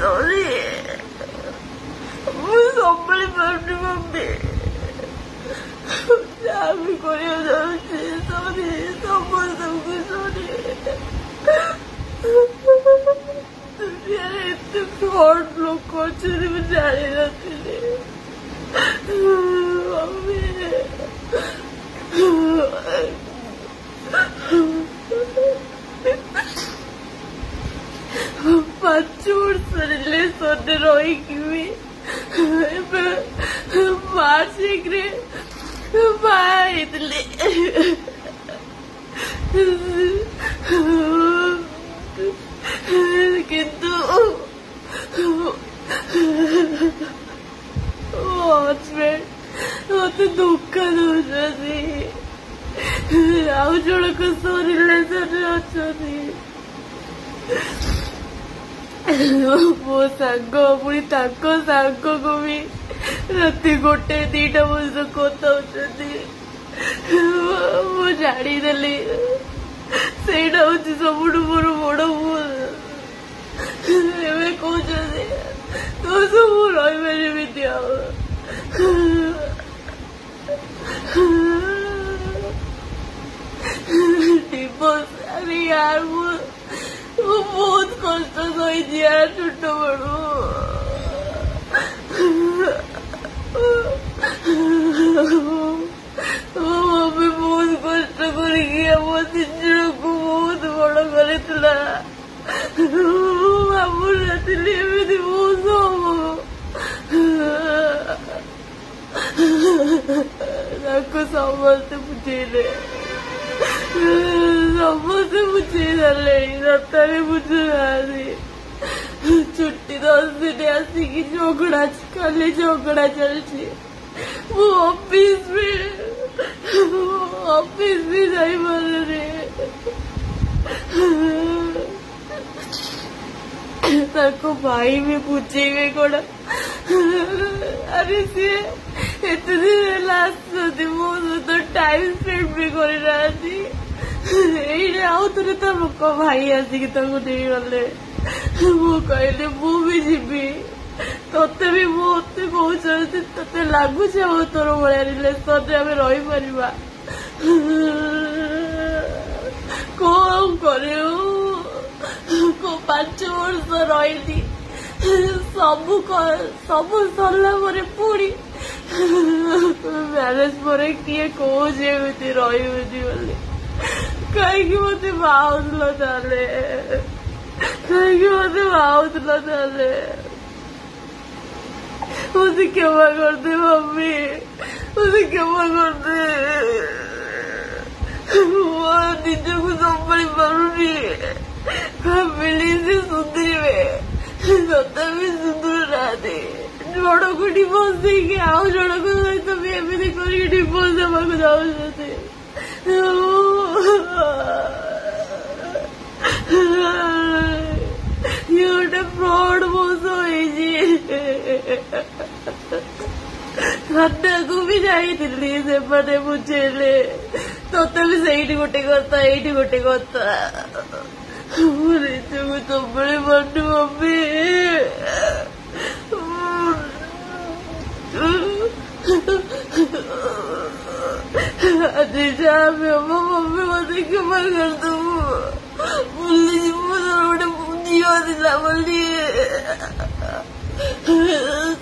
sorry. ମୁଁ ସମ୍ଭାଳି ପାରୁନି ମମ୍ମି। ଯାହା ବି କରିବାକୁ ଯାଉଛି ସରି, ସମସ୍ତଙ୍କୁ ସରି। ଦୁନିଆରେ ଏତେ ଫ୍ରଡ୍ ଲୋକ ଅଛନ୍ତି ମୁଁ ଜାଣିନଥିଲି ମମ୍ମି। 5 ବର୍ଷ ରିଲେସନରେ ରହିକି ବି ଏବେ ମାର୍ଚ୍ଚ 1ରେ ବାହା ହେଇଥିଲି। କିନ୍ତୁ ହଜବେଣ୍ଡ ମତେ ଧୋକା ଦଉଛନ୍ତି, ଆଉ ଜଣଙ୍କ ସହ ରିଲେସନରେ ଅଛନ୍ତି। ମୋ ସାଙ୍ଗ ପୁଣି ତାଙ୍କ ସାଙ୍ଗକୁ ବି ରାତି 1-2ଟା ପର୍ଯ୍ୟନ୍ତ କଥାଉଛନ୍ତି। ମୁଁ ଜାଣିଦେଲି ସେଇଟା ହଉଛି ସବୁଠୁ ମୋର ବଡ ଭୁଲ। ଏବେ କହୁଛନ୍ତି ତୁ ସବୁ ରହିପାରିବିନି ଆଉ। डिवोर्स, अरे यार वो बहुत कष्ट सही यार छुट्ट बड़ू। मम्मी बहुत कष्ट करी मो सिजड़ को बहुत बड़ कर भावु नथी एमती बहुत समस्ते बुझेले, समस्ते बुझे सारे सतरे बुझुना। छुट्टी 10 दिन आसिकी झगड़ा खाली झगड़ा चलती। वो ऑफिस भी जाई पारे। ताको भाई भी पूछे कौन अरे सी एत दिन आसती मो सहित टाइम स्पेंड भी करना। आउ थे लोक भाई आसिक नहीं गले। मु कहली मु भी जीवी तोते भी मत कहते ते लगुच तोर भाया रिलेसन आम रही पार कौन कर 5 वर्ष रही सब सरला पुणी मैरेज पर किए कौन एमती रही कहीं मत बाहुल कहीं मत बाहुल मुझे क्षमा कर दे मम्मी, मुझे क्षमा कर दे। निज को संभाली पारुनी फैमिली से सुधरवे सत भी सुधुर ना जन को डिवोर्स देके आउ जन को सहित भी एमती कर डिवोर्स देवाक जाऊँगी। ये गोटे फ्रॉड मोस थाना को भी जाई से बुझेले तोते भी सही गोटे कथा ये गोटे कथा निजक संभाली पारनी मम्मी। आज जहाँ भी हम मम्मी मत क्षमा कर दू बोली गोटे झील दिला बोली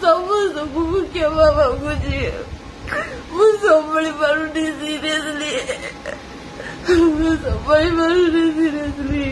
समस्त को क्षमा मांगुची। मुझे संभाली पारुनी सीरियसली संभाली पारुनी सीरियसली।